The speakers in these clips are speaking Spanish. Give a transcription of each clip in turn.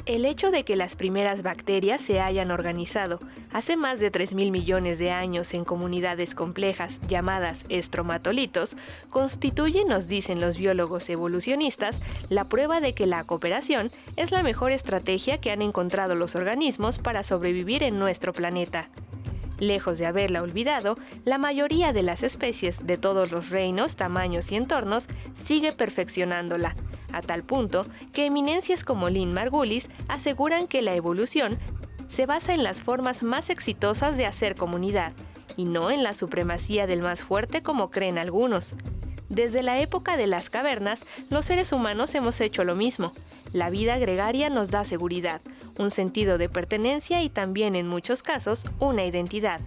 El hecho de que las primeras bacterias se hayan organizado hace más de 3.000 millones de años en comunidades complejas llamadas estromatolitos constituye, nos dicen los biólogos evolucionistas, la prueba de que la cooperación es la mejor estrategia que han encontrado los organismos para sobrevivir en nuestro planeta. Lejos de haberla olvidado, la mayoría de las especies de todos los reinos, tamaños y entornos sigue perfeccionándola, a tal punto que eminencias como Lynn Margulis aseguran que la evolución se basa en las formas más exitosas de hacer comunidad, y no en la supremacía del más fuerte como creen algunos. Desde la época de las cavernas, los seres humanos hemos hecho lo mismo. La vida gregaria nos da seguridad, un sentido de pertenencia y también, en muchos casos, una identidad.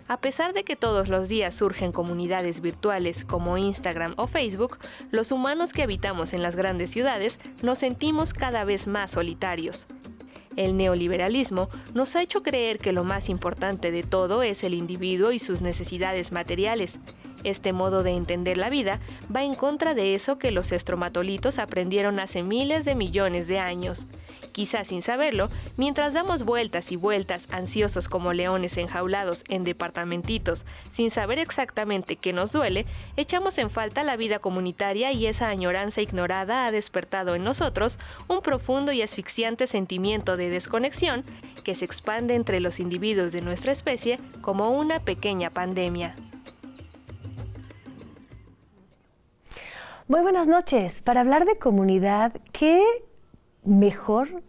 A pesar de que todos los días surgen comunidades virtuales como Instagram o Facebook, los humanos que habitamos en las grandes ciudades nos sentimos cada vez más solitarios. El neoliberalismo nos ha hecho creer que lo más importante de todo es el individuo y sus necesidades materiales. Este modo de entender la vida va en contra de eso que los estromatolitos aprendieron hace miles de millones de años. Quizás sin saberlo, mientras damos vueltas y vueltas ansiosos como leones enjaulados en departamentitos, sin saber exactamente qué nos duele, echamos en falta la vida comunitaria y esa añoranza ignorada ha despertado en nosotros un profundo y asfixiante sentimiento de desconexión que se expande entre los individuos de nuestra especie como una pequeña pandemia. Muy buenas noches. Para hablar de comunidad, ¿qué mejor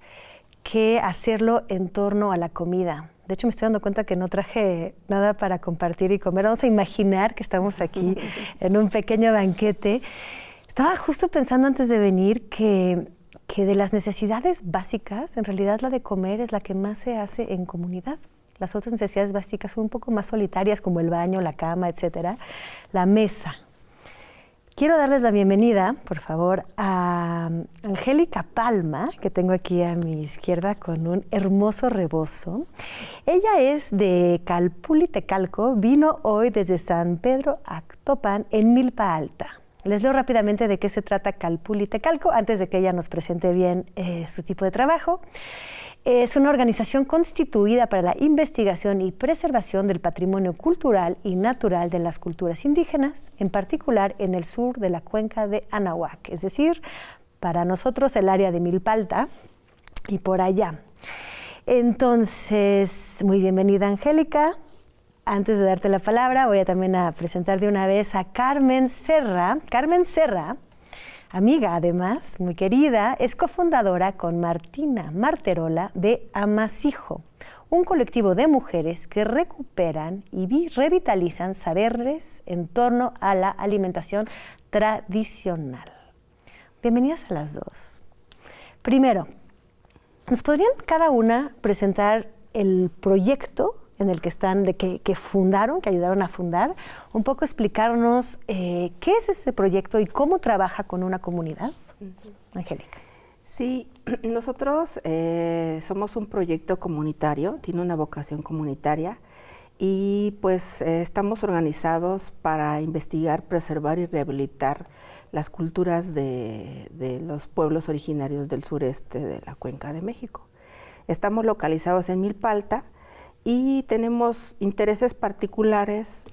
que hacerlo en torno a la comida? De hecho, me estoy dando cuenta que no traje nada para compartir y comer. Vamos a imaginar que estamos aquí en un pequeño banquete. Estaba justo pensando antes de venir que de las necesidades básicas, en realidad la de comer es la que más se hace en comunidad. Las otras necesidades básicas son un poco más solitarias, como el baño, la cama, etcétera. La mesa. Quiero darles la bienvenida, por favor, a Angélica Palma, que tengo aquí a mi izquierda con un hermoso rebozo. Ella es de Calpulli, Tecalco, vino hoy desde San Pedro Actopan, en Milpa Alta. Les leo rápidamente de qué se trata Calpulli, Tecalco, antes de que ella nos presente bien su tipo de trabajo. Es una organización constituida para la investigación y preservación del patrimonio cultural y natural de las culturas indígenas, en particular en el sur de la cuenca de Anahuac, es decir, para nosotros el área de Milpa Alta y por allá. Entonces, muy bienvenida, Angélica. Antes de darte la palabra, voy a también a presentar de una vez a Carmen Serra. Carmen Serra, amiga además, muy querida, es cofundadora con Martina Marterola de Amasijo, un colectivo de mujeres que recuperan y revitalizan saberes en torno a la alimentación tradicional. Bienvenidas a las dos. Primero, ¿nos podrían cada una presentar el proyecto en el que están, que fundaron, que ayudaron a fundar, un poco explicarnos qué es ese proyecto y cómo trabaja con una comunidad? Angélica. Sí, nosotros somos un proyecto comunitario, tiene una vocación comunitaria y pues estamos organizados para investigar, preservar y rehabilitar las culturas de los pueblos originarios del sureste de la Cuenca de México. Estamos localizados en Milpa Alta y tenemos intereses particulares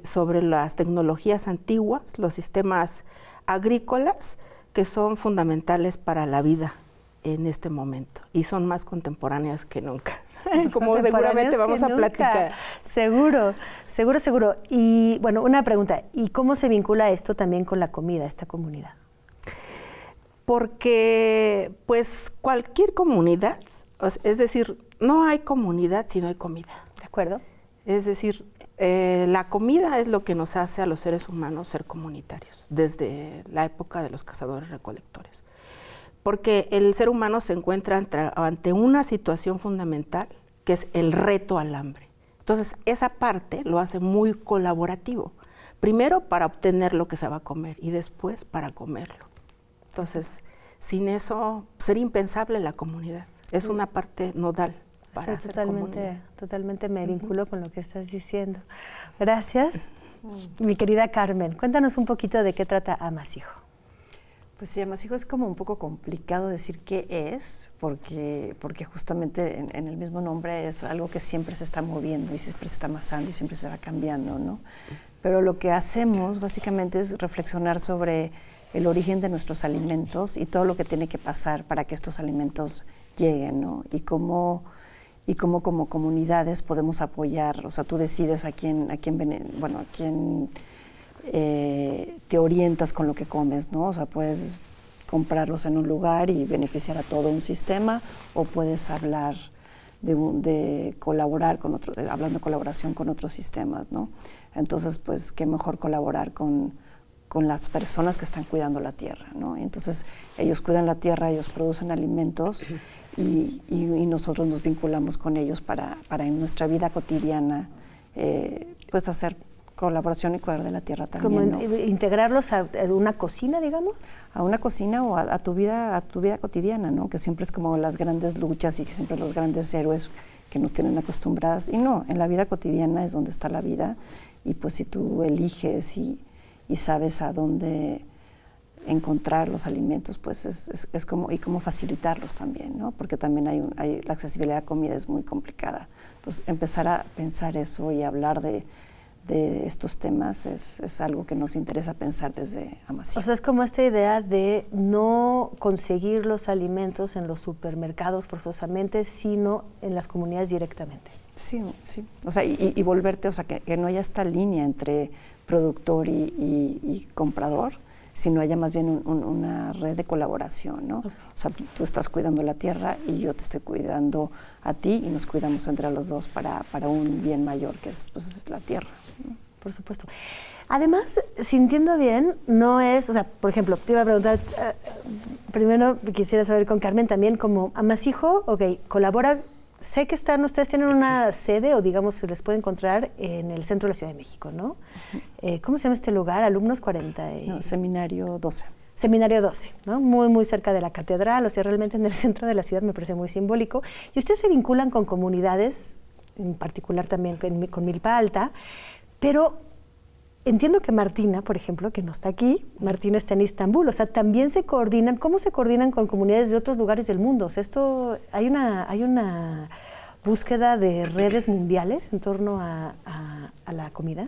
sobre las tecnologías antiguas, los sistemas agrícolas que son fundamentales para la vida en este momento y son más contemporáneas que nunca. Como seguramente vamos a platicar. Seguro. Y bueno, una pregunta, ¿y cómo se vincula esto también con la comida, esta comunidad? Porque pues cualquier comunidad, es decir, no hay comunidad si no hay comida. ¿De acuerdo? Es decir, la comida es lo que nos hace a los seres humanos ser comunitarios, desde la época de los cazadores-recolectores. Porque el ser humano se encuentra ante una situación fundamental, que es el reto al hambre. Entonces, esa parte lo hace muy colaborativo. Primero, para obtener lo que se va a comer, y después, para comerlo. Entonces, sin eso, sería impensable la comunidad. Es una parte nodal para hacer comunidad. Totalmente me vinculo con lo que estás diciendo. Gracias. Mi querida Carmen, cuéntanos un poquito de qué trata Amasijo. Pues sí, amasijo es como un poco complicado decir qué es, porque justamente en el mismo nombre es algo que siempre se está moviendo y siempre se está amasando y siempre se va cambiando, ¿no? Pero lo que hacemos básicamente es reflexionar sobre el origen de nuestros alimentos y todo lo que tiene que pasar para que estos alimentos lleguen, ¿no? Y cómo como comunidades podemos apoyar, o sea, tú decides a quién te orientas con lo que comes, ¿no? O sea, puedes comprarlos en un lugar y beneficiar a todo un sistema, o puedes hablar de colaborar con otros, hablando de colaboración con otros sistemas, ¿no? Entonces, pues, qué mejor colaborar con las personas que están cuidando la tierra, ¿no? Entonces, ellos cuidan la tierra, ellos producen alimentos y nosotros nos vinculamos con ellos para en nuestra vida cotidiana, pues, hacer colaboración y cuidar de la tierra también, ¿Como ¿no? integrarlos a una cocina, digamos? A una cocina o a tu vida cotidiana, ¿no? Que siempre es como las grandes luchas y que siempre los grandes héroes que nos tienen acostumbradas. Y no, en la vida cotidiana es donde está la vida. Y pues si tú eliges y sabes a dónde encontrar los alimentos, pues es como, y cómo facilitarlos también, ¿no? Porque también la accesibilidad a comida es muy complicada. Entonces, empezar a pensar eso y hablar de estos temas es algo que nos interesa pensar desde Amasijo. O sea, es como esta idea de no conseguir los alimentos en los supermercados forzosamente, sino en las comunidades directamente. Sí, sí. O sea, y volverte, o sea, que no haya esta línea entre productor y comprador, sino haya más bien una red de colaboración, ¿no? O sea, tú estás cuidando la tierra y yo te estoy cuidando a ti y nos cuidamos entre los dos para un bien mayor, que es, pues, la tierra, ¿no? Por supuesto. Además, sintiendo bien, no es, o sea, por ejemplo, te iba a preguntar, primero quisiera saber con Carmen también, como Amasijo, ok, colabora, sé que ustedes tienen una sede, o digamos, se les puede encontrar en el centro de la Ciudad de México, ¿no? ¿Cómo se llama este lugar? Alumnos 40. No, Seminario 12. Seminario 12, ¿no? Muy, muy cerca de la catedral, o sea, realmente en el centro de la ciudad, me parece muy simbólico. Y ustedes se vinculan con comunidades, en particular también con Milpa Alta, pero entiendo que Martina, por ejemplo, que no está aquí, Martina está en Istambul, o sea, también se coordinan. ¿Cómo se coordinan con comunidades de otros lugares del mundo? O sea, hay una búsqueda de redes mundiales en torno a la comida.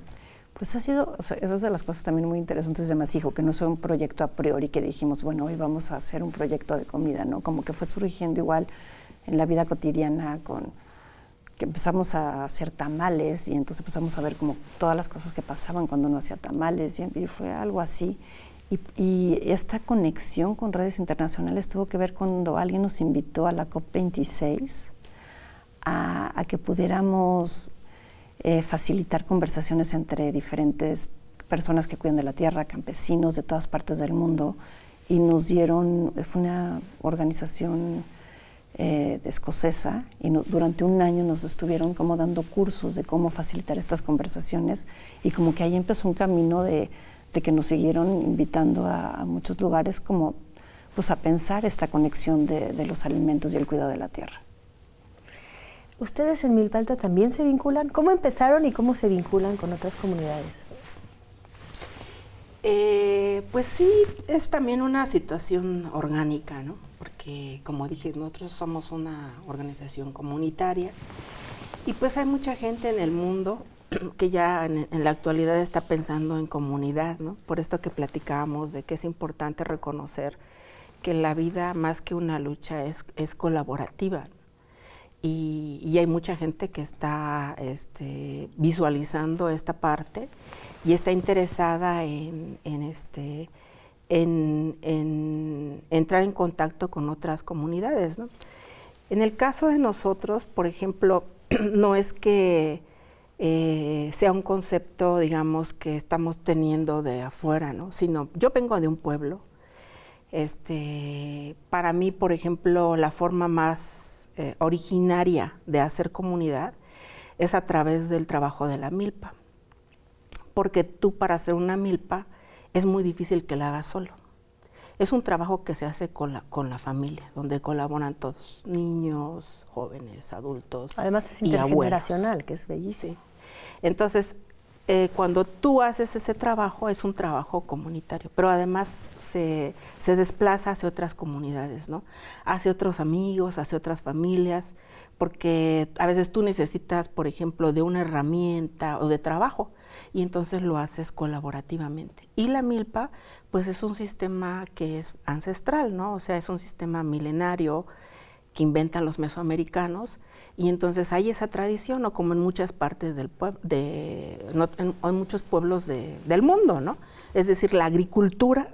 Pues ha sido, o sea, esa es de las cosas también muy interesantes de Amasijo, que no es un proyecto a priori que dijimos, bueno, hoy vamos a hacer un proyecto de comida, ¿no? Como que fue surgiendo igual en la vida cotidiana que empezamos a hacer tamales y entonces empezamos a ver como todas las cosas que pasaban cuando uno hacía tamales y fue algo así. Y esta conexión con redes internacionales tuvo que ver cuando alguien nos invitó a la COP26 a que pudiéramos facilitar conversaciones entre diferentes personas que cuidan de la tierra, campesinos de todas partes del mundo, y nos dieron, fue una organización escocesa, y durante un año nos estuvieron como dando cursos de cómo facilitar estas conversaciones, y como que ahí empezó un camino de que nos siguieron invitando a muchos lugares como pues a pensar esta conexión de los alimentos y el cuidado de la tierra. ¿Ustedes en Milpa Alta también se vinculan? ¿Cómo empezaron y cómo se vinculan con otras comunidades? Pues sí, es también una situación orgánica, ¿no? Porque, como dije, nosotros somos una organización comunitaria y pues hay mucha gente en el mundo que ya en la actualidad está pensando en comunidad, ¿no? Por esto que platicábamos de que es importante reconocer que la vida, más que una lucha, es colaborativa. Y hay mucha gente que está visualizando esta parte y está interesada en entrar en contacto con otras comunidades, ¿no? En el caso de nosotros, por ejemplo, no es que sea un concepto, digamos, que estamos teniendo de afuera, ¿no? Sino, yo vengo de un pueblo. Para mí, por ejemplo, la forma más originaria de hacer comunidad es a través del trabajo de la milpa, porque tú para hacer una milpa es muy difícil que la hagas solo. Es un trabajo que se hace con la familia, donde colaboran todos, niños, jóvenes, adultos. Además es intergeneracional, intergeneracional, que es bellísimo. Sí. Entonces, cuando tú haces ese trabajo, es un trabajo comunitario, pero además se desplaza hacia otras comunidades, ¿no? Hacia otros amigos, hacia otras familias, porque a veces tú necesitas, por ejemplo, de una herramienta o de trabajo, y entonces lo haces colaborativamente. Y la milpa, pues es un sistema que es ancestral, ¿no? O sea, es un sistema milenario que inventan los mesoamericanos, y entonces hay esa tradición, ¿no? Como en muchas partes del en muchos pueblos del mundo, ¿no? Es decir, la agricultura,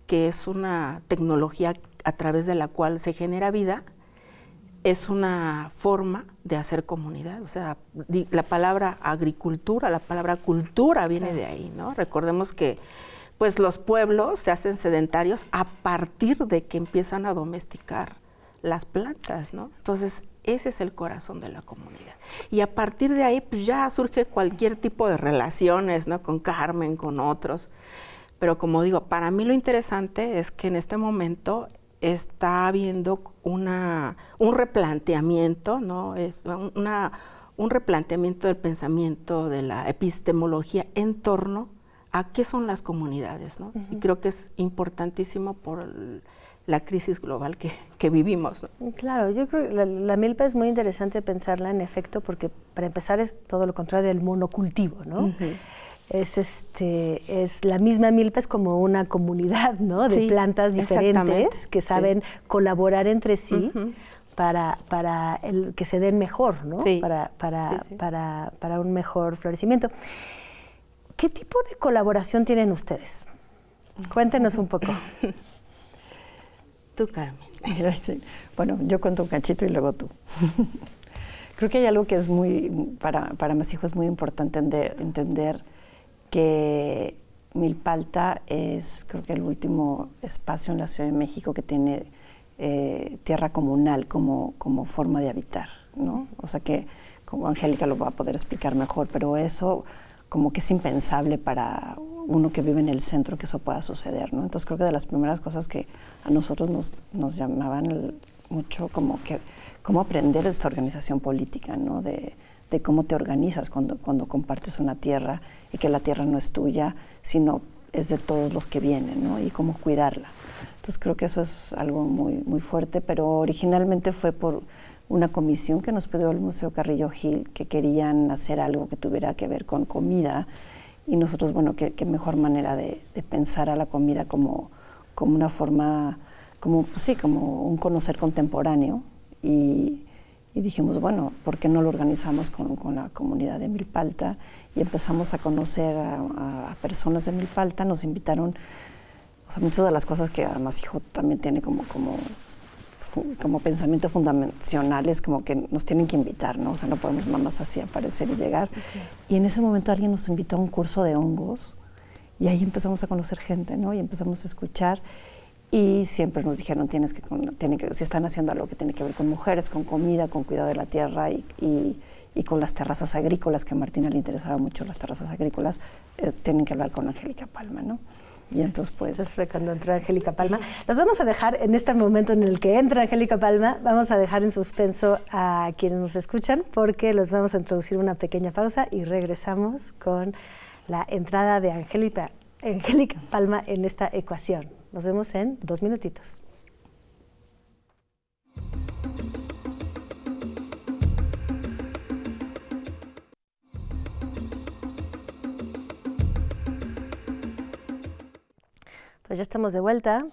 que es una tecnología a través de la cual se genera vida, es una forma de hacer comunidad. O sea, la palabra agricultura, la palabra cultura viene de ahí, ¿no? Recordemos que pues los pueblos se hacen sedentarios a partir de que empiezan a domesticar las plantas, ¿no? Entonces, ese es el corazón de la comunidad. Y a partir de ahí, pues ya surge cualquier tipo de relaciones, ¿no? Con Carmen, con otros. Pero como digo, para mí lo interesante es que en este momento está habiendo un replanteamiento, ¿no? Es un replanteamiento del pensamiento, de la epistemología en torno a qué son las comunidades, ¿no? Y creo que es importantísimo por la crisis global que vivimos, ¿no? Claro, yo creo que la milpa es muy interesante pensarla en efecto porque para empezar es todo lo contrario del monocultivo, ¿no? Es la misma milpa, es como una comunidad, ¿no? De plantas diferentes que saben colaborar entre sí para que se den mejor, ¿no? Para un mejor florecimiento. ¿Qué tipo de colaboración tienen ustedes? Cuéntenos un poco. Tú, Carmen. Bueno, yo cuento un cachito y luego tú. Creo que hay algo que es para mis hijos es muy importante entender que Milpalta es, creo que el último espacio en la Ciudad de México que tiene tierra comunal como forma de habitar, ¿no? O sea que, como Angélica lo va a poder explicar mejor, pero eso como que es impensable para uno que vive en el centro que eso pueda suceder, ¿no? Entonces creo que de las primeras cosas que a nosotros nos llamaban mucho como que cómo aprender esta organización política, ¿no? De cómo te organizas cuando compartes una tierra y que la tierra no es tuya, sino es de todos los que vienen, ¿no? Y cómo cuidarla. Entonces creo que eso es algo muy, muy fuerte, pero originalmente fue por una comisión que nos pidió el Museo Carrillo Gil, que querían hacer algo que tuviera que ver con comida, y nosotros, bueno, qué mejor manera de pensar a la comida como una forma, como un conocer contemporáneo, y dijimos, bueno, ¿por qué no lo organizamos con la comunidad de Milpalta? Y empezamos a conocer a personas de Milpalta, nos invitaron, o sea, muchas de las cosas que además hijo también tiene como pensamiento fundacionales, como que nos tienen que invitar, ¿no? O sea, no podemos nada más así aparecer y llegar. Y en ese momento alguien nos invitó a un curso de hongos y ahí empezamos a conocer gente, ¿no? Y empezamos a escuchar y siempre nos dijeron, si están haciendo algo que tiene que ver con mujeres, con comida, con cuidado de la tierra y con las terrazas agrícolas, que a Martina le interesaba mucho las terrazas agrícolas, tienen que hablar con Angélica Palma, ¿no? Y entonces, pues... Cuando entra Angélica Palma. Los vamos a dejar en este momento en el que entra Angélica Palma, vamos a dejar en suspenso a quienes nos escuchan, porque los vamos a introducir una pequeña pausa y regresamos con la entrada de Angélica Palma en esta ecuación. Nos vemos en 2 minutitos. Pues ya estamos de vuelta.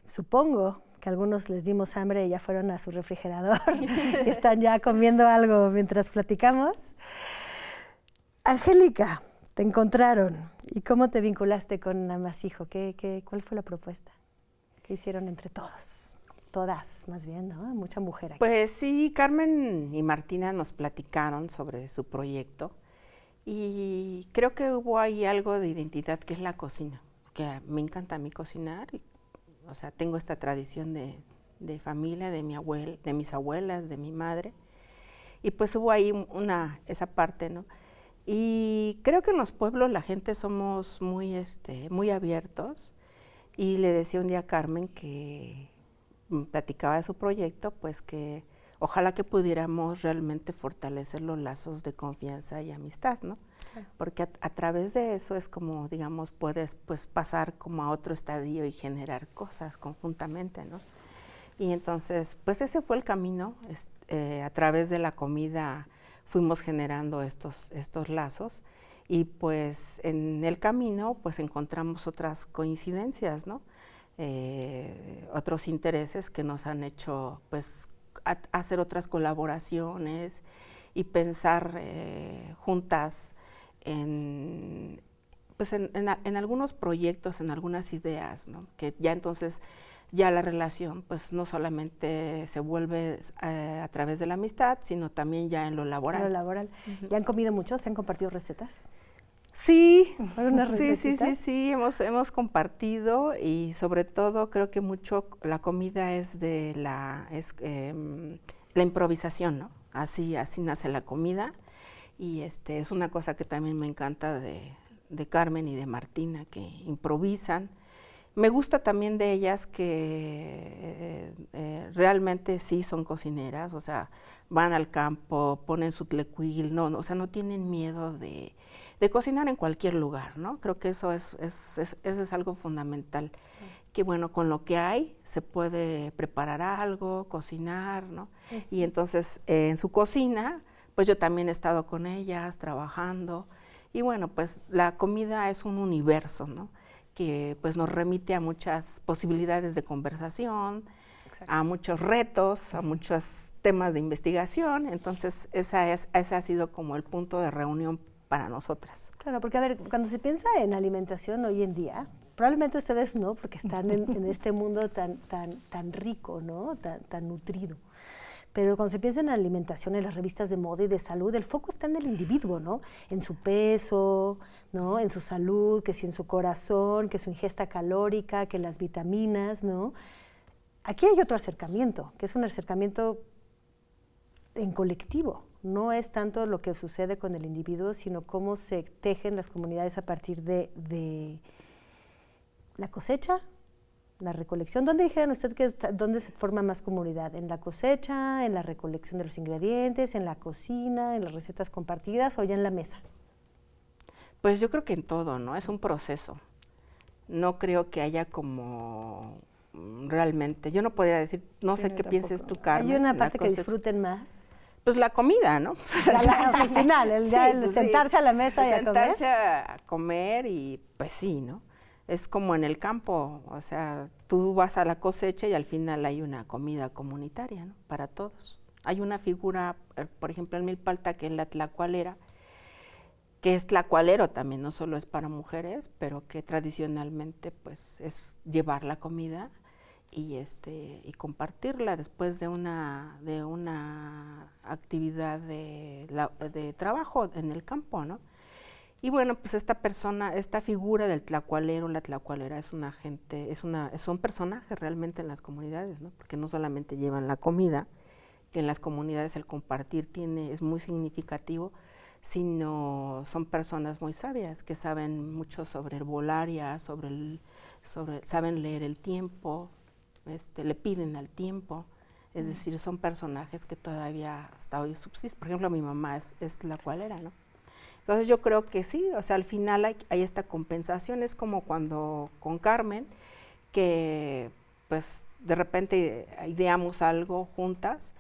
Supongo que a algunos les dimos hambre y ya fueron a su refrigerador y están ya comiendo algo mientras platicamos. Angélica, te encontraron. ¿Y cómo te vinculaste con Amasijo? ¿Cuál fue la propuesta que hicieron entre todos? Todas, más bien, ¿no? Mucha mujer aquí. Pues sí, Carmen y Martina nos platicaron sobre su proyecto y creo que hubo ahí algo de identidad que es la cocina. Que me encanta a mí cocinar, o sea, tengo esta tradición de familia, de mi abuela, de mis abuelas, de mi madre, y pues hubo ahí esa parte, ¿no? Y creo que en los pueblos la gente somos muy abiertos, y le decía un día a Carmen que platicaba de su proyecto, pues que ojalá que pudiéramos realmente fortalecer los lazos de confianza y amistad, ¿no? Claro. Porque a través de eso es como, digamos, puedes pues pasar como a otro estadio y generar cosas conjuntamente, ¿no? Y entonces, pues ese fue el camino, a través de la comida fuimos generando estos lazos, y pues en el camino pues encontramos otras coincidencias, ¿no? Otros intereses que nos han hecho pues hacer otras colaboraciones y pensar juntas en algunos proyectos, en algunas ideas, ¿no? Que ya entonces ya la relación pues no solamente se vuelve a través de la amistad, sino también ya en lo laboral. En lo laboral. ¿Ya han comido mucho? ¿Se han compartido recetas? Sí, sí, hemos compartido, y sobre todo creo que mucho la comida es la improvisación, ¿no? Así nace la comida, y es una cosa que también me encanta de Carmen y de Martina, que improvisan. Me gusta también de ellas que realmente sí son cocineras, o sea, van al campo, ponen su tlecuil, o sea, no tienen miedo de cocinar en cualquier lugar, ¿no? Creo que eso es algo fundamental, que bueno, con lo que hay se puede preparar algo, cocinar, ¿no? Y entonces en su cocina, pues yo también he estado con ellas trabajando, y bueno, pues la comida es un universo, ¿no? Que pues nos remite a muchas posibilidades de conversación, exacto, a muchos retos, a muchos temas de investigación. Entonces ese ha sido como el punto de reunión para nosotras. Claro, porque a ver, cuando se piensa en alimentación hoy en día, probablemente ustedes no, porque están en este mundo tan rico, ¿no? Tan nutrido. Pero cuando se piensa en alimentación, en las revistas de moda y de salud, el foco está en el individuo, ¿no? En su peso, ¿no? En su salud, que si en su corazón, que su ingesta calórica, que las vitaminas, ¿no? Aquí hay otro acercamiento, que es un acercamiento en colectivo. No es tanto lo que sucede con el individuo, sino cómo se tejen las comunidades a partir de la cosecha, la recolección. ¿Dónde dijeron usted dónde se forma más comunidad? ¿En la cosecha, en la recolección de los ingredientes, en la cocina, en las recetas compartidas o ya en la mesa? Pues yo creo que en todo, ¿no? Es un proceso. No creo que haya como realmente, yo no podría decir, no sé qué pienses tú, Carmen. ¿Hay una parte que disfruten más? Pues la comida, ¿no? Al final, el sentarse a la mesa y a comer. Sentarse a comer, y pues sí, ¿no? Es como en el campo, o sea, tú vas a la cosecha y al final hay una comida comunitaria, ¿no? Para todos. Hay una figura, por ejemplo, en Milpalta, que es la tlacualera, que es tlacualero también, no solo es para mujeres, pero que tradicionalmente pues es llevar la comida y compartirla después de una actividad de trabajo en el campo, ¿no? Y bueno, pues esta figura del tlacualero, la tlacualera son personajes realmente en las comunidades, ¿no? Porque no solamente llevan la comida, que en las comunidades el compartir es muy significativo, sino son personas muy sabias que saben mucho sobre herbolaria, saben leer el tiempo, le piden al tiempo, es decir, son personajes que todavía hasta hoy subsisten. Por ejemplo, mi mamá es tlacualera, ¿no? Entonces yo creo que sí, o sea, al final hay esta compensación, es como cuando con Carmen, que pues de repente ideamos algo juntas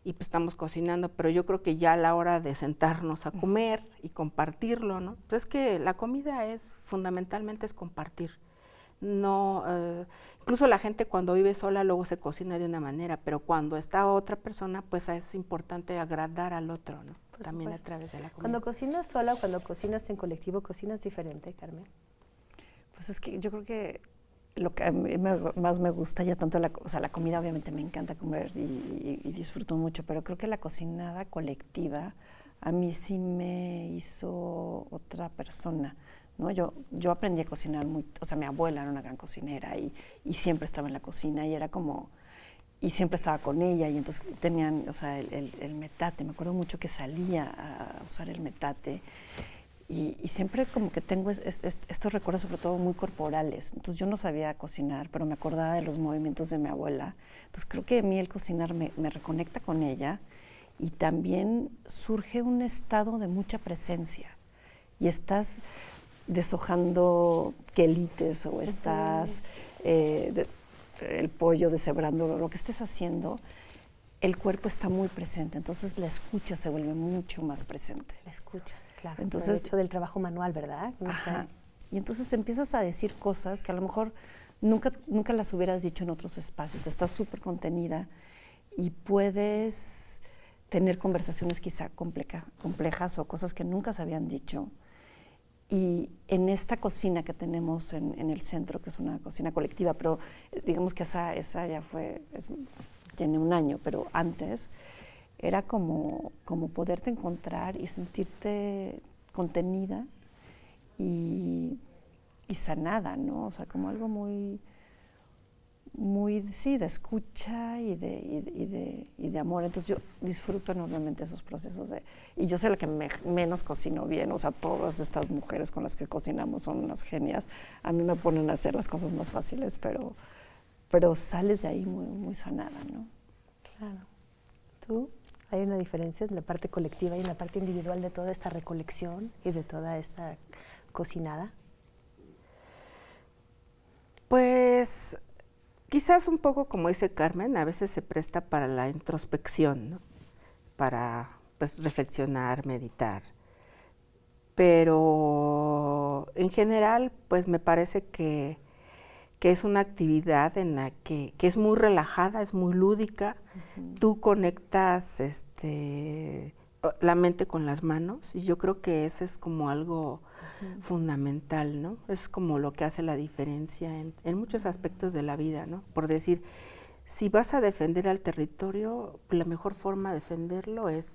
y pues estamos cocinando, pero yo creo que ya a la hora de sentarnos a comer y compartirlo, ¿no? Entonces que la comida fundamentalmente es compartir. No, incluso la gente cuando vive sola luego se cocina de una manera, pero cuando está otra persona, pues es importante agradar al otro, ¿no? También a través de la comida. Cuando cocinas sola o cuando cocinas en colectivo, ¿cocinas diferente, Carmen? Pues es que yo creo que lo que a mí más me gusta ya tanto, la comida obviamente me encanta comer y disfruto mucho, pero creo que la cocinada colectiva a mí sí me hizo otra persona, ¿no? Yo aprendí a cocinar mi abuela era una gran cocinera y siempre estaba en la cocina y era como, y siempre estaba con ella y entonces tenían, el metate, me acuerdo mucho que salía a usar el metate Y siempre como que tengo estos recuerdos, sobre todo muy corporales. Entonces yo no sabía cocinar, pero me acordaba de los movimientos de mi abuela. Entonces creo que a mí el cocinar me reconecta con ella, y también surge un estado de mucha presencia. Y estás deshojando quelites o estás el pollo deshebrando, lo que estés haciendo, el cuerpo está muy presente. Entonces la escucha se vuelve mucho más presente. La escucha. Claro, entonces, el hecho del trabajo manual, ¿verdad? Ajá. Y entonces empiezas a decir cosas que a lo mejor nunca las hubieras dicho en otros espacios. Estás súper contenida y puedes tener conversaciones quizá complejas o cosas que nunca se habían dicho. Y en esta cocina que tenemos en el centro, que es una cocina colectiva, pero digamos que esa ya tiene un año, pero antes era como poderte encontrar y sentirte contenida y sanada, ¿no? O sea, como algo muy, sí, de escucha y de amor. Entonces yo disfruto enormemente esos procesos. Y yo soy la que menos cocino bien. O sea, todas estas mujeres con las que cocinamos son unas genias. A mí me ponen a hacer las cosas más fáciles, pero sales de ahí muy, muy sanada, ¿no? Claro. ¿Tú? ¿Hay una diferencia en la parte colectiva y en la parte individual de toda esta recolección y de toda esta cocinada? Pues quizás un poco como dice Carmen, a veces se presta para la introspección, ¿no? Para pues reflexionar, meditar. Pero en general, pues me parece que es una actividad en la que es muy relajada, es muy lúdica. Uh-huh. Tú conectas la mente con las manos, y yo creo que ese es como algo fundamental, ¿no? Es como lo que hace la diferencia en muchos aspectos de la vida, ¿no? Por decir, si vas a defender al territorio, la mejor forma de defenderlo es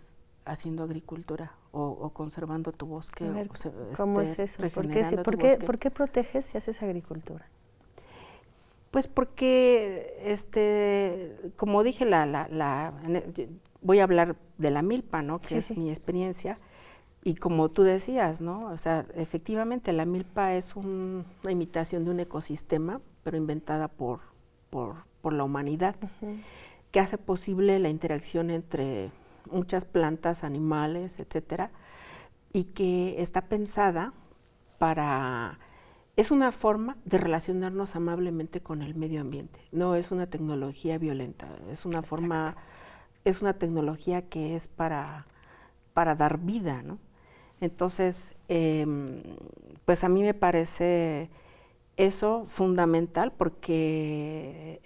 haciendo agricultura o conservando tu bosque. A ver, ¿cómo es eso? ¿Por qué proteges si haces agricultura? Pues porque, como dije, voy a hablar de la milpa, ¿no? Que es mi experiencia. Y como tú decías, ¿no? O sea, efectivamente la milpa es una imitación de un ecosistema, pero inventada por la humanidad, que hace posible la interacción entre muchas plantas, animales, etcétera, y que está pensada es una forma de relacionarnos amablemente con el medio ambiente. No es una tecnología violenta, es una forma, es una tecnología que es para dar vida, ¿no? Entonces, pues a mí me parece eso fundamental, porque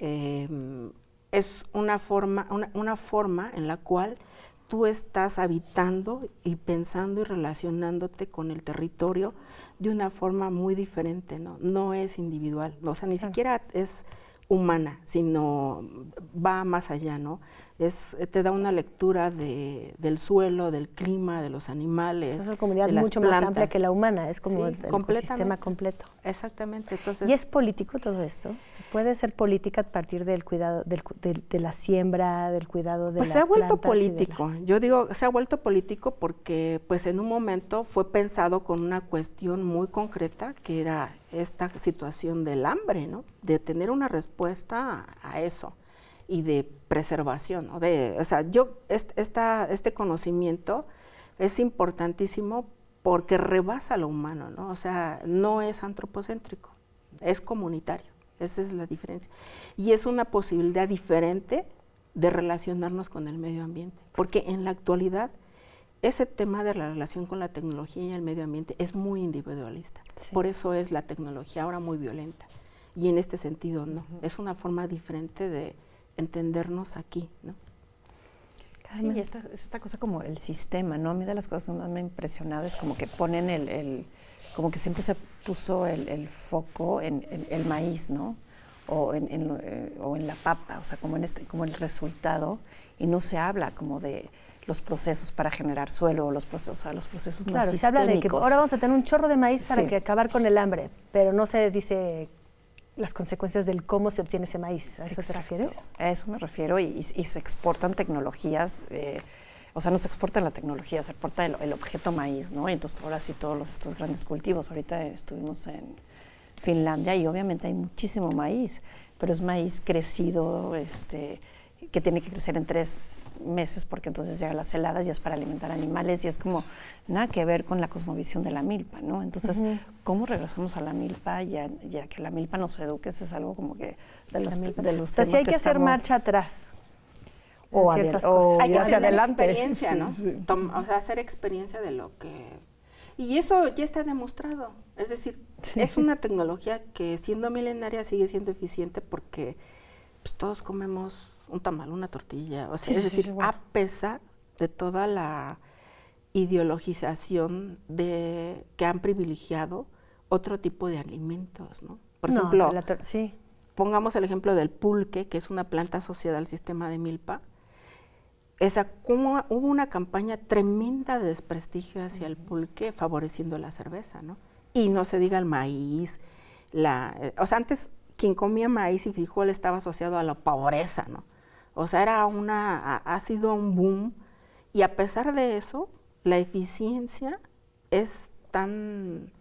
es una forma en la cual tú estás habitando y pensando y relacionándote con el territorio de una forma muy diferente, ¿no? No es individual, o sea, ni siquiera es humana, sino va más allá, ¿no? Te da una lectura del suelo, del clima, de los animales. Es una comunidad mucho más amplia que la humana, es como el ecosistema completo. Exactamente. Entonces, ¿y es político todo esto? ¿Se puede hacer política a partir del cuidado de la siembra, del cuidado de las plantas? Pues se ha vuelto político. Yo digo, se ha vuelto político porque pues en un momento fue pensado con una cuestión muy concreta, que era esta situación del hambre, ¿no? De tener una respuesta a eso y de preservación, ¿no? O sea, este conocimiento es importantísimo porque rebasa lo humano, ¿no? O sea, no es antropocéntrico, es comunitario, esa es la diferencia. Y es una posibilidad diferente de relacionarnos con el medio ambiente, porque en la actualidad ese tema de la relación con la tecnología y el medio ambiente es muy individualista. Sí. Por eso es la tecnología ahora muy violenta. Y en este sentido no, es una forma diferente de entendernos aquí, ¿no? Sí, esta cosa como el sistema, ¿no? A mí de las cosas que más me ha impresionado es como que ponen como que siempre se puso el foco en el maíz, ¿no? O en la papa, o sea, como el resultado, y no se habla como de los procesos para generar suelo, los procesos más sistémicos. Claro, se habla de que ahora vamos a tener un chorro de maíz para acabar con el hambre, pero no se dice las consecuencias del cómo se obtiene ese maíz. ¿A eso te refieres? A eso me refiero, y se exportan tecnologías o sea, no se exporta la tecnología, se exporta el objeto maíz, ¿no? Y entonces ahora sí todos estos grandes cultivos. Ahorita estuvimos en Finlandia y obviamente hay muchísimo maíz, pero es maíz crecido, que tiene que crecer en 3 meses porque entonces llegan las heladas y es para alimentar animales y es como nada que ver con la cosmovisión de la milpa, ¿no? Entonces, ¿cómo regresamos a la milpa ya que la milpa nos eduque? Eso es algo como que de los o sea, sí hay que hacer marcha atrás. O hay que hacia tener adelante. experiencia, ¿no? O sea, hacer experiencia de lo que... Y eso ya está demostrado. Es decir, es una tecnología que siendo milenaria sigue siendo eficiente porque pues, todos comemos un tamal, una tortilla. O sea, es decir, bueno, a pesar de toda la ideologización que han privilegiado otro tipo de alimentos, ¿no? Por ejemplo, pongamos el ejemplo del pulque, que es una planta asociada al sistema de milpa. Hubo una campaña tremenda de desprestigio hacia el pulque, favoreciendo la cerveza, ¿no? Y no se diga el maíz. O sea, antes quien comía maíz y frijol estaba asociado a la pobreza, ¿no? O sea, ha sido un boom. Y a pesar de eso, la eficiencia es tan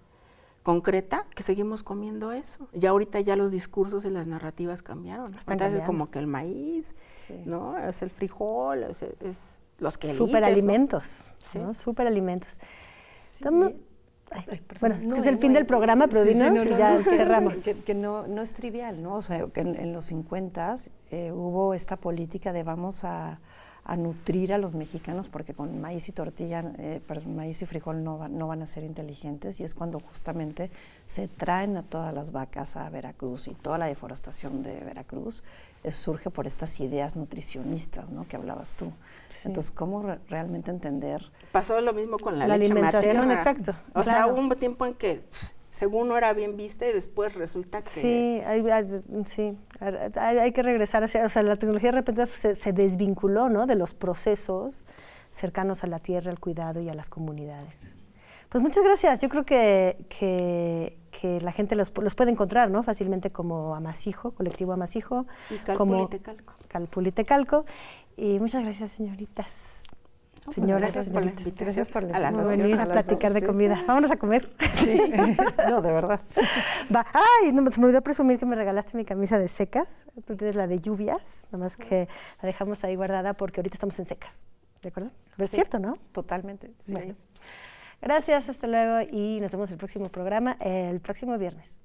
concreta que seguimos comiendo eso. Ya ahorita ya los discursos y las narrativas cambiaron. Entonces, como que el maíz, ¿no? Es el frijol, es los que superalimentos, ¿no? Superalimentos. Sí. Bueno, es que es el fin del programa, pero ya cerramos. Que no es trivial, ¿no? O sea, que en los 50 hubo esta política de vamos a nutrir a los mexicanos porque con maíz y tortilla, maíz y frijol no van a ser inteligentes, y es cuando justamente se traen a todas las vacas a Veracruz y toda la deforestación de Veracruz surge por estas ideas nutricionistas, ¿no? Que hablabas tú. Sí. Entonces, ¿cómo realmente entender? Pasó lo mismo con la leche alimentación, materna. Exacto. O sea, hubo un tiempo en que según no era bien vista y después resulta que... Sí, hay que regresar hacia... O sea, la tecnología de repente se desvinculó, ¿no? De los procesos cercanos a la tierra, al cuidado y a las comunidades. Pues muchas gracias. Yo creo que la gente los puede encontrar, ¿no? Fácilmente como Amasijo, Colectivo Amasijo. Y Calpulitecalco. Calpulitecalco. Y muchas gracias, señoritas. Señoras, gracias por la invitación. Gracias por la invitación. Venir a platicar de comida. Vámonos a comer. Sí. No, de verdad. Va. Ay, no, se me olvidó presumir que me regalaste mi camisa de secas. Tú tienes la de lluvias, nada más que la dejamos ahí guardada porque ahorita estamos en secas. ¿De acuerdo? Es cierto, ¿no? Totalmente. Sí. Bueno. Gracias, hasta luego y nos vemos el próximo programa, el próximo viernes.